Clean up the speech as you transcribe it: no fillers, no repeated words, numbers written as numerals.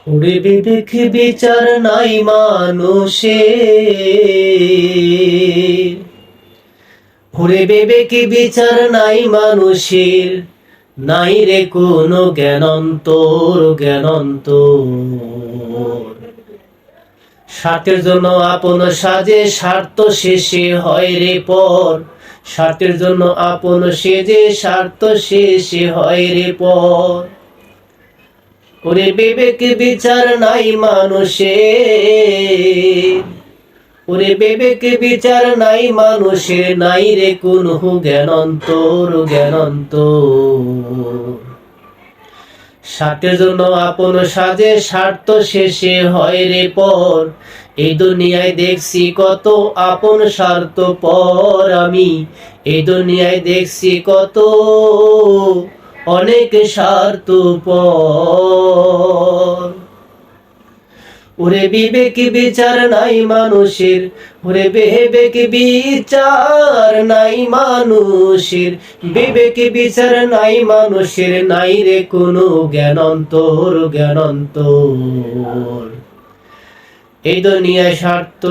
ওরে বিবেক বিচার নাই মানুষের, ওরে বিবেক বিচার নাই মানুষের, নাই রে কোনো জ্ঞানন্তর জ্ঞানন্তর। স্বার্থের জন্য আপন সাজে স্বার্থ শেষে হয় রে পর, স্বার্থের জন্য আপন সেজে স্বার্থ শেষে হয় রে পর। ওরে বিবেক বিচার নাই মানুষের, ওরে বিবেক বিচার নাই মানুষের, নাই রে কোন জ্ঞানন্তর জ্ঞানন্তর। স্বার্থের জন্য আপন সাজে স্বার্থ শেষে হয় রে পর। এই দুনিয়ায় দেখছি কত আপন স্বার্থ পর, আমি এই দুনিয়ায় দেখছি কত অনেক স্বার্থ পর। ওরে বিবেক বিচার নাই মানুষের, ওরে বিবেক বিচার নাই মানুষের, বিবেক বিচার নাই মানুষের, নাই রে কোনো জ্ঞানন্তর জ্ঞানন্তর। এই দুনিয়ায় স্বার্থ